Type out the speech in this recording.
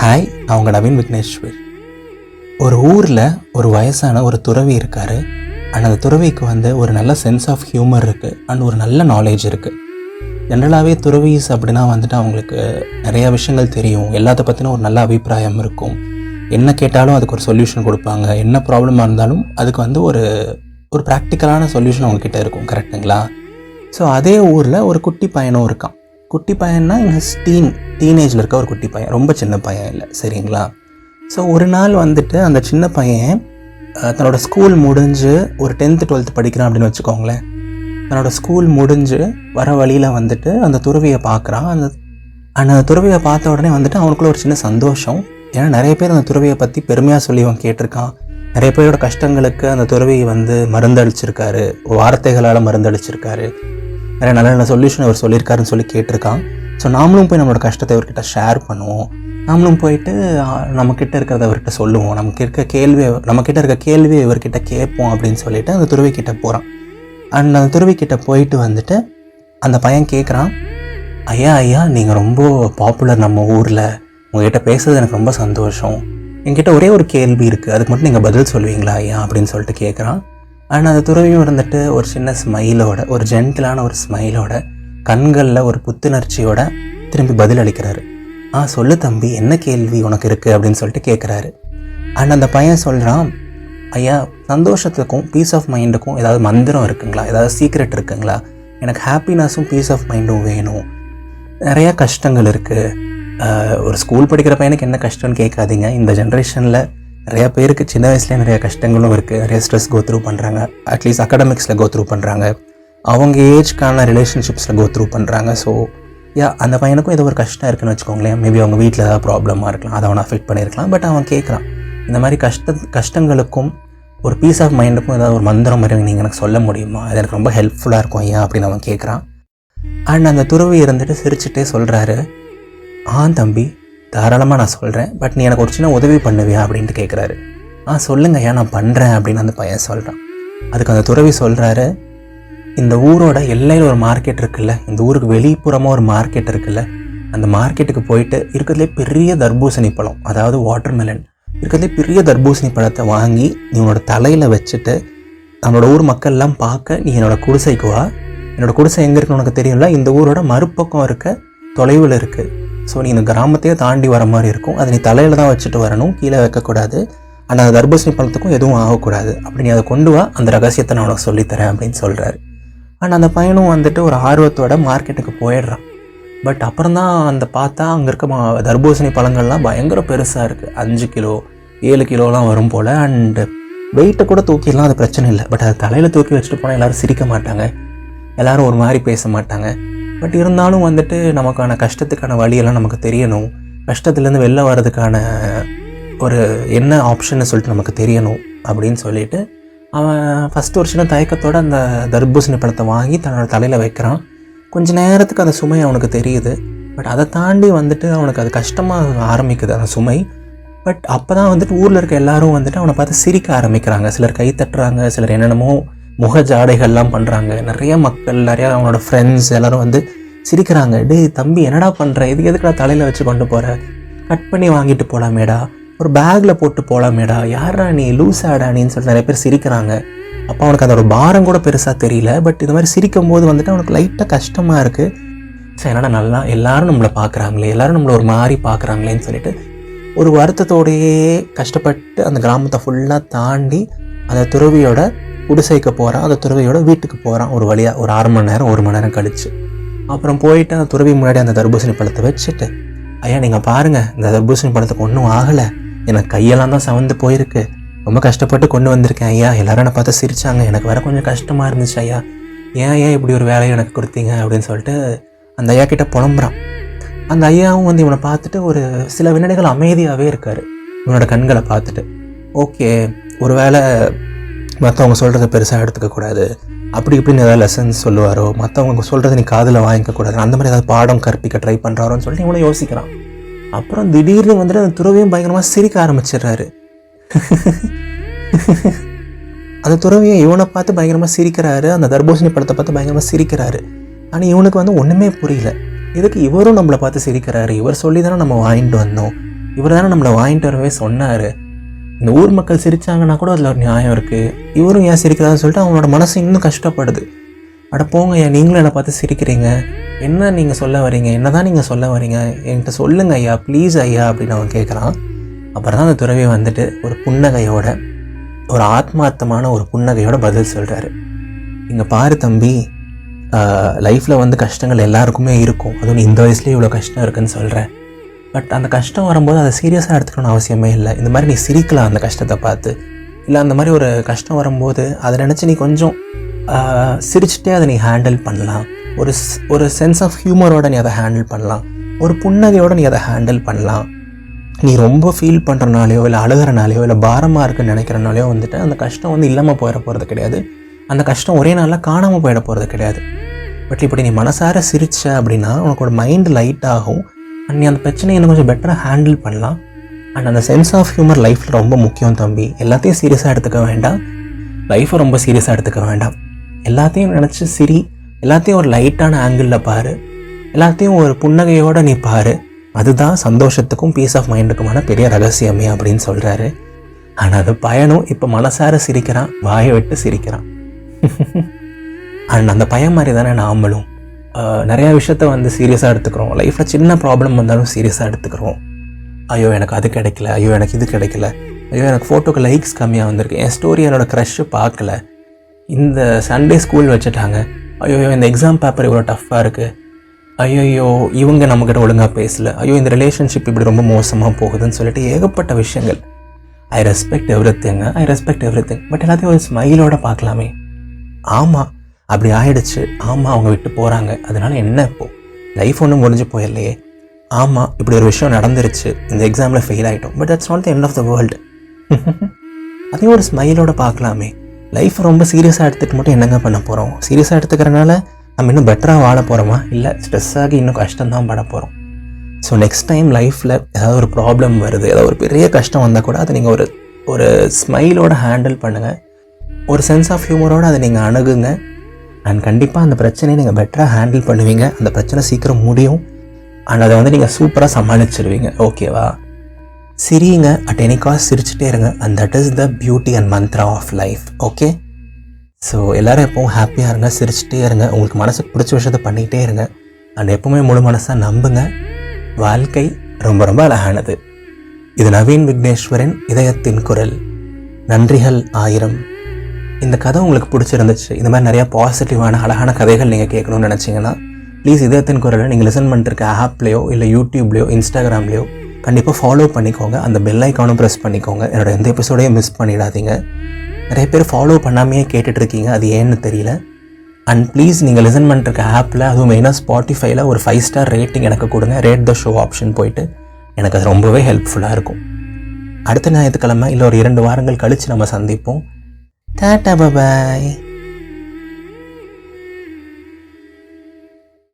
Hi, நான் உங்கள் நவீன் விக்னேஸ்வர். ஒரு ஊரில் ஒரு வயசான ஒரு துறவி இருக்கார். அண்ட் அந்த துறவிக்கு ஒரு நல்ல சென்ஸ் ஆஃப் ஹியூமர் இருக்குது அண்ட் ஒரு நல்ல நாலேஜ் இருக்குது. ஜென்ரலாகவே துறவிஸ் அப்படின்னா அவங்களுக்கு நிறையா விஷயங்கள் தெரியும். எல்லாத்த பற்றின ஒரு நல்ல அபிப்பிராயம் இருக்கும். என்ன கேட்டாலும் அதுக்கு ஒரு சொல்யூஷன் கொடுப்பாங்க. என்ன ப்ராப்ளமாக இருந்தாலும் அதுக்கு ஒரு ப்ராக்டிக்கலான சொல்யூஷன் அவங்கக்கிட்ட இருக்கும். கரெக்டுங்களா? ஸோ அதே ஊரில் ஒரு குட்டி பையனும் இருக்கான். குட்டி பையன்னா டீனேஜில் இருக்க ஒரு குட்டி பையன், ரொம்ப சின்ன பையன் இல்லை, சரிங்களா? ஸோ ஒரு நாள் அந்த சின்ன பையன் தன்னோட ஸ்கூல் முடிஞ்சு ஒரு 10th 12th படிக்கிறான் அப்படின்னு வச்சுக்கோங்களேன். தன்னோட ஸ்கூல் முடிஞ்சு வர வழியில் அந்த துறவியை பார்க்குறான். அந்த துறவியை பார்த்த உடனே அவனுக்குள்ள ஒரு சின்ன சந்தோஷம். ஏன்னா நிறைய பேர் அந்த துறவியை பற்றி பெருமையாக சொல்லி அவன் கேட்டிருக்கான். நிறைய பேரோட கஷ்டங்களுக்கு அந்த துறவி மருந்தளிச்சிருக்காரு, வார்த்தைகளால் மருந்தளிச்சிருக்காரு. நிறைய நல்ல நல்ல சொல்யூஷன் அவர் சொல்லியிருக்காருன்னு சொல்லி கேட்டிருக்கான். ஸோ நாமளும் போய் நம்மளோட கஷ்டத்தை இவர்கிட்ட ஷேர் பண்ணுவோம். நாமளும் போயிட்டு நம்மக்கிட்ட இருக்கிறத அவர்கிட்ட சொல்லுவோம். நம்மக்கிட்ட இருக்க கேள்வியை இவர்கிட்ட கேட்போம் அப்படின்னு சொல்லிட்டு அந்த துறவிக்கிட்ட போகிறான். அண்ட் அந்த துறவிக்கிட்ட போயிட்டு அந்த பையன் கேட்குறான், ஐயா நீங்கள் ரொம்ப பாப்புலர் நம்ம ஊரில், உங்கள்கிட்ட பேசுறது எனக்கு ரொம்ப சந்தோஷம். என்கிட்ட ஒரே ஒரு கேள்வி இருக்குது, அதுக்கு மட்டும் நீங்கள் பதில் சொல்லுவீங்களா ஐயா அப்படின்னு சொல்லிட்டு கேட்குறான். அண்ட் அந்த துறவியும் ஒரு சின்ன ஸ்மைலோட, ஒரு ஜென்டிலான ஒரு ஸ்மைலோட, கண்களில் ஒரு புத்துணர்ச்சியோட திரும்பி பதில் அளிக்கிறாரு. சொல்லு தம்பி, என்ன கேள்வி உனக்கு இருக்குது அப்படின்னு சொல்லிட்டு கேட்குறாரு. அண்ட் அந்த பையன் சொல்கிறான், ஐயா சந்தோஷத்துக்கும் பீஸ் ஆஃப் மைண்டுக்கும் ஏதாவது மந்திரம் இருக்குங்களா, ஏதாவது சீக்ரெட் இருக்குங்களா? எனக்கு ஹாப்பினஸும் பீஸ் ஆஃப் மைண்டும் வேணும். நிறையா கஷ்டங்கள் இருக்குது. ஒரு ஸ்கூல் படிக்கிற பையனுக்கு என்ன கஷ்டம்னு கேட்காதீங்க. இந்த ஜென்ரேஷனில் நிறையா பேருக்கு சின்ன வயசுலேயே நிறைய கஷ்டங்களும் இருக்குது. நிறைய ஸ்ட்ரெஸ் கோத்ரூ பண்ணுறாங்க. அட்லீஸ்ட் அகாடமிக்ஸில் கோத்ரூ பண்ணுறாங்க. அவங்க ஏஜ்க்கான ரிலேஷன்ஷிப்ஸில் கோத்ரூ பண்ணுறாங்க. ஸோ அந்த பையனுக்கும் ஏதோ ஒரு கஷ்டம் இருக்குன்னு வச்சுக்கோங்களேன். மேபி அவங்க வீட்டில் ஏதாவது ப்ராப்ளமாக இருக்கலாம், அதை அவனை அஃபெக்ட் பண்ணியிருக்கலாம். பட் அவன் கேட்குறான், இந்த மாதிரி கஷ்டங்களுக்கும் ஒரு பீஸ் ஆஃப் மைண்டுக்கும் ஏதாவது ஒரு மந்திரம் மாதிரி நீங்கள் எனக்கு சொல்ல முடியுமா? அது எனக்கு ரொம்ப ஹெல்ப்ஃபுல்லாக இருக்கும் ஐயா அப்படின்னு அவன் கேட்குறான். அண்ட் அந்த துறவி சிரிச்சுட்டே சொல்கிறாரு, தம்பி தாராளமாக நான் சொல்கிறேன், பட் நீ எனக்கு ஒரு சின்ன உதவி பண்ணுவியா அப்படின்ட்டு கேட்குறாரு. சொல்லுங்க ஐயா, நான் பண்ணுறேன் அப்படின்னு அந்த பையன் சொல்கிறான். அதுக்கு அந்த துறவி சொல்கிறாரு, இந்த ஊரோட எல்லையில் ஒரு மார்க்கெட் இருக்குல்ல, இந்த ஊருக்கு வெளிப்புறமாக ஒரு மார்க்கெட் இருக்குல்ல, அந்த மார்க்கெட்டுக்கு போயிட்டு இருக்கிறதுலே பெரிய தர்பூசணி பழம், அதாவது வாட்டர்மெலன், இருக்கிறதுலே பெரிய தர்பூசணி பழத்தை வாங்கி நீ உன்னோட தலையில் வச்சுட்டு நம்மளோட ஊர் மக்கள்லாம் பார்க்க நீ என்னோட குடிசைக்கு வா. என்னோடய குடிசை எங்கே இருக்குன்னு உனக்கு தெரியும்ல, இந்த ஊரோட மறுபக்கம் இருக்க தொலைவில் இருக்குது. ஸோ நீ இந்த கிராமத்தையே தாண்டி வர மாதிரி இருக்கும். அதை நீ தலையில் தான் வச்சுட்டு வரணும், கீழே வைக்கக்கூடாது. அந்த தர்பூசணி பழத்துக்கும் எதுவும் ஆகக்கூடாது. அப்படி நீ அதை கொண்டு வா, அந்த ரகசியத்தை நான் உனக்கு சொல்லித்தரேன் அப்படின்னு சொல்கிறாரு. அண்ட் அந்த பையனும் ஒரு ஆர்வத்தோட மார்க்கெட்டுக்கு போயிடுறான். பட் அப்புறம் தான் பார்த்தா அங்கே இருக்க தர்பூசணி பழங்கள்லாம் பயங்கர பெருசாக இருக்குது. 5 கிலோ 7 கிலோலாம் வரும் போல். அண்டு வெயிட்டை கூட தூக்கிடலாம், அது பிரச்சனை இல்லை. பட் அதை தலையில் தூக்கி வச்சுட்டு போனால் எல்லோரும் சிரிக்க மாட்டாங்க, எல்லோரும் ஒரு மாதிரி பேச மாட்டாங்க. பட் இருந்தாலும் நமக்கான கஷ்டத்துக்கான வழியெல்லாம் நமக்கு தெரியணும். கஷ்டத்துலேருந்து வெளில வர்றதுக்கான ஒரு என்ன ஆப்ஷன்னு சொல்லிட்டு நமக்கு தெரியணும் அப்படின்னு சொல்லிட்டு அவன் ஃபஸ்ட்டு ஒரு சின்ன தயக்கத்தோடு அந்த தர்பூசணி பழத்தை வாங்கி தன்னோட தலையில் வைக்கிறான். கொஞ்சம் நேரத்துக்கு அந்த சுமை அவனுக்கு தெரியுது. பட் அதை தாண்டி அவனுக்கு அது கஷ்டமாக ஆரம்பிக்குது அந்த சுமை. பட் அப்போ தான் ஊரில் இருக்க எல்லோரும் அவனை பார்த்து சிரிக்க ஆரம்பிக்கிறாங்க. சிலர் கை தட்டுறாங்க, சிலர் என்னென்னமோ முக ஜாடைகள்லாம் பண்ணுறாங்க. நிறைய மக்கள், நிறையா அவனோட ஃப்ரெண்ட்ஸ் எல்லோரும் சிரிக்கிறாங்க. டேய் தம்பி, என்னடா பண்ணுற, எதுக்குடா தலையில் வச்சு கொண்டு போகிற, கட் பண்ணி வாங்கிட்டு போகலாமேடா, ஒரு பேக்கில் போட்டு போகலாமேடா, யாரா நீ, லூஸ் ஆடானின்னு சொல்லிட்டு நிறைய பேர் சிரிக்கிறாங்க. அப்போ அவனுக்கு அதோட பாரம் கூட பெருசாக தெரியல. பட் இது மாதிரி சிரிக்கும் போது அவனுக்கு லைட்டாக கஷ்டமாக இருக்குது. ஸோ என்னடா எல்லோரும் நம்மளை பார்க்குறாங்களே, எல்லோரும் நம்மளை ஒரு மாதிரி பார்க்குறாங்களேன்னு சொல்லிட்டு ஒரு வருத்தத்தோடையே கஷ்டப்பட்டு அந்த கிராமத்தை ஃபுல்லாக தாண்டி அந்த துறவியோட குடிசைக்கு போகிறான். அந்த துறவியோட வீட்டுக்கு போகிறான். ஒரு வழியாக ஒரு 1/2 மணி நேரம் 1 மணி நேரம் கழிச்சு அப்புறம் போயிட்டு அந்த துறவி முன்னாடி அந்த தர்பூசணி பழத்தை வச்சுட்டு, ஐயா நீங்கள் பாருங்கள், இந்த தர்பூசணி பழத்துக்கு ஒன்றும் ஆகலை, எனக்கு கையெல்லாம் தான் சவந்து போயிருக்கு, ரொம்ப கஷ்டப்பட்டு கொண்டு வந்திருக்கேன் ஐயா, எல்லோரும் என்னை பார்த்து சிரித்தாங்க, எனக்கு வேறு கொஞ்சம் கஷ்டமாக இருந்துச்சு ஐயா, ஏன் இப்படி ஒரு வேலையை எனக்கு கொடுத்தீங்க அப்படின்னு சொல்லிட்டு அந்த ஐயா கிட்டே புலம்புறான். அந்த ஐயாவும் இவனை பார்த்துட்டு ஒரு சில வினாடிகள் அமைதியாகவே இருக்கார். இவனோட கண்களை பார்த்துட்டு, ஓகே, ஒரு வேளை மற்றவங்க சொல்கிறத பெருசாக எடுத்துக்கக்கூடாது, அப்படி இப்படின்னு ஏதாவது லெசன்ஸ் சொல்லுவாரோ, மற்றவங்க சொல்கிறத நீ காதில் வாங்கிக்கக்கூடாது, அந்த மாதிரி ஏதாவது பாடம் கற்பிக்க ட்ரை பண்ணுறாரோன்னு சொல்லிட்டு இவனை யோசிக்கிறான். அப்புறம் திடீர்னு அந்த துறவியும் பயங்கரமாக சிரிக்க ஆரம்பிச்சிடுறாரு. அந்த துறவியும் இவனை பார்த்து பயங்கரமாக சிரிக்கிறாரு, அந்த தர்பூசணி பழத்தை பார்த்து பயங்கரமாக சிரிக்கிறாரு. ஆனால் இவனுக்கு ஒன்றுமே புரியல. இதுக்கு இவரும் நம்மளை பார்த்து சிரிக்கிறாரு, இவர் சொல்லி தானே நம்ம வாங்கிட்டு வந்தோம், இவர் தானே நம்மளை வாங்கிட்டு வரவே சொன்னார். இந்த ஊர் மக்கள் சிரித்தாங்கன்னா கூட அதில் ஒரு நியாயம் இருக்குது, இவரும் ஏன் சிரிக்கிறான்னு சொல்லிட்டு அவங்களோட மனசு இன்னும் கஷ்டப்படுது. அட போங்க ஐயா, நீங்களும் என்னை பார்த்து சிரிக்கிறீங்க, என்ன நீங்கள் சொல்ல வரீங்க, என்ன தான் நீங்கள் சொல்ல வரீங்க, என்கிட்ட சொல்லுங்க ஐயா, ப்ளீஸ் ஐயா அப்படின்னு அவன் கேட்குறான். அப்புறம் தான் அந்த துறவி வந்துட்டு ஒரு புன்னகையோட, ஒரு ஆத்மார்த்தமான ஒரு புன்னகையோட பதில் சொல்கிறாரு. இங்கே பாரு தம்பி, லைஃப்பில் வந்து கஷ்டங்கள் எல்லாருக்குமே இருக்கும், அதுவும் இந்த வயசுலேயே இவ்வளோ கஷ்டம் இருக்குதுன்னு சொல்கிறேன். பட் அந்த கஷ்டம் வரும்போது அதை சீரியஸாக எடுத்துக்கணும்னு அவசியமே இல்லை. இந்த மாதிரி நீ சிரிக்கலாம் அந்த கஷ்டத்தை பார்த்து, இல்லை அந்த மாதிரி ஒரு கஷ்டம் வரும்போது அதை நினச்சி நீ கொஞ்சம் சிரிச்சுட்டே அதை நீ ஹேண்டில் பண்ணலாம். ஒரு சென்ஸ் ஆஃப் ஹியூமரோட நீ அதை ஹேண்டில் பண்ணலாம், ஒரு புன்னகையோடு நீ அதை ஹேண்டில் பண்ணலாம். நீ ரொம்ப ஃபீல் பண்ணுறனாலையோ இல்லை அழுகிறனாலையோ இல்லை பாரமாக இருக்குன்னு நினைக்கிறனாலையோ வந்துட்டு அந்த கஷ்டம் வந்து இல்லாமல் போயிட போகிறது கிடையாது, அந்த கஷ்டம் ஒரே நாளில் காணாமல் போயிட போகிறது கிடையாது. பட் இப்படி நீ மனசார சிரிச்ச அப்படின்னா உனக்கு ஒரு மைண்டு லைட் ஆகும், அண்ட் நீ அந்த பிரச்சனையை இன்னும் கொஞ்சம் பெட்டராக ஹேண்டில் பண்ணலாம். அண்ட் அந்த சென்ஸ் ஆஃப் ஹியூமர் லைஃப்பில் ரொம்ப முக்கியம் தம்பி. எல்லாத்தையும் சீரியஸாக எடுத்துக்க வேண்டாம், லைஃப்பை ரொம்ப சீரியஸாக எடுத்துக்க வேண்டாம். எல்லாத்தையும் நினச்சி சிரி, எல்லாத்தையும் ஒரு லைட்டான ஆங்கிளில் பாரு, எல்லாத்தையும் ஒரு புன்னகையோடு நீ பாரு. அதுதான் சந்தோஷத்துக்கும் பீஸ் ஆஃப் மைண்டுக்குமான பெரிய ரகசியமே அப்படின்னு சொல்கிறாரு. ஆனால் அது பயனும் இப்போ மனசார சிரிக்கிறான், வாயை விட்டு சிரிக்கிறான். அண்ட் அந்த பையன் மாதிரி தானே நாமளும் நிறையா விஷயத்த வந்து சீரியஸாக எடுத்துக்கிறோம். லைஃப்பில் சின்ன ப்ராப்ளம் வந்தாலும் சீரியஸாக எடுத்துக்கிறோம். ஐயோ எனக்கு அது கிடைக்கல, ஐயோ எனக்கு இது கிடைக்கல, ஐயோ எனக்கு ஃபோட்டோக்கு லைக்ஸ் கம்மியாக வந்திருக்கு, என் ஸ்டோரி என்னோட க்ரஷ்ஷு பார்க்கல, இந்த சண்டே ஸ்கூல் வச்சுட்டாங்க, ஐயோ இந்த எக்ஸாம் பேப்பர் இவ்வளோ டஃப்பாக இருக்குது, ஐயோ இவங்க நம்மக்கிட்ட ஒழுங்காக பேசலை, ஐயோ இந்த ரிலேஷன்ஷிப் இப்படி ரொம்ப மோசமாக போகுதுன்னு சொல்லிட்டு ஏகப்பட்ட விஷயங்கள். I respect every thing, but எல்லாத்தையும் ஒரு ஸ்மைலோட பார்க்கலாமே. ஆமாம் அப்படி ஆயிடுச்சு, ஆமாம் அவங்க விட்டு போகிறாங்க, அதனால என்ன இப்போது லைஃப் ஒன்றும் முடிஞ்சு போயிடலையே, ஆமாம் இப்படி ஒரு விஷயம் நடந்துருச்சு, இந்த எக்ஸாமில் ஃபெயில் ஆகிட்டோம், but that's not the end of the world. அதையும் ஒரு ஸ்மைலோட பார்க்கலாமே. லைஃப் ரொம்ப சீரியஸாக எடுத்துகிட்டு மட்டும் என்னங்க பண்ண போகிறோம்? சீரியஸாக எடுத்துக்கிறனால நம்ம இன்னும் பெட்டராக வாழ போகிறோமா? இல்லை ஸ்ட்ரெஸ் ஆகி இன்னும் கஷ்டம்தான் பட போகிறோம். ஸோ நெக்ஸ்ட் டைம் லைஃப்பில் ஏதாவது ஒரு ப்ராப்ளம் வருது, ஏதாவது ஒரு பெரிய கஷ்டம் வந்தால் கூட அதை நீங்கள் ஒரு ஸ்மைலோட ஹேண்டில் பண்ணுங்கள், ஒரு சென்ஸ் ஆஃப் ஹியூமரோடு அதை நீங்கள் அணுகுங்க. அண்ட் கண்டிப்பாக அந்த பிரச்சனையை நீங்கள் பெட்டராக ஹேண்டில் பண்ணுவீங்க, அந்த பிரச்சனை சீக்கிரம் முடியும். அண்ட் அதை வந்து நீங்கள் சூப்பராக சமாளிச்சிருவீங்க. ஓகேவா? சிரிங்க, அட் எனி காஸ்ட் சிரிச்சுட்டே இருங்க. And that is the beauty and mantra of life. Okay, so எல்லோரும் எப்பவும் ஹாப்பியாக இருங்க, சிரிச்சுட்டே இருங்க, உங்களுக்கு மனசுக்கு பிடிச்ச விஷயத்த பண்ணிகிட்டே இருங்க. அண்ட் எப்பவுமே முழு மனசாக நம்புங்க, வாழ்க்கை ரொம்ப ரொம்ப அழகானது. இது நவீன் விக்னேஸ்வரின் இதயத்தின் குரல். நன்றிகள் 1000. இந்த கதை உங்களுக்கு பிடிச்சிருந்துச்சு, இந்த மாதிரி நிறையா பாசிட்டிவான அழகான கதைகள் நீங்கள் கேட்கணும்னு நினச்சிங்கன்னா ப்ளீஸ் இதயத்தின் குரலை நீங்கள் லிசன் பண்ணிட்டுருக்க ஆப்லேயோ இல்லை யூடியூப்லேயோ இன்ஸ்டாகிராம்லேயோ கண்டிப்பாக ஃபாலோ பண்ணிக்கோங்க. அந்த பெல் ஐக்கானும் ப்ரெஸ் பண்ணிக்கோங்க. என்னோடய எந்த எபிசோடையும் மிஸ் பண்ணிடாதீங்க. நிறைய பேர் ஃபாலோ பண்ணாமையே கேட்டுட்ருக்கீங்க, அது ஏன்னு தெரியல. அண்ட் ப்ளீஸ் நீங்கள் லிசன் பண்ணிட்டுருக்க ஆப்பில், அதுவும் மெயினாக ஸ்பாட்டிஃபைல ஒரு 5 ஸ்டார் ரேட்டிங் எனக்கு கொடுங்க. ரேட் த ஷோ ஆப்ஷன் போயிட்டு எனக்கு அது ரொம்பவே ஹெல்ப்ஃபுல்லாக இருக்கும். அடுத்த ஞாயிற்றுக்கிழமை இல்லை ஒரு 2 வாரங்கள் கழித்து நம்ம சந்திப்போம். டாடா பாய்.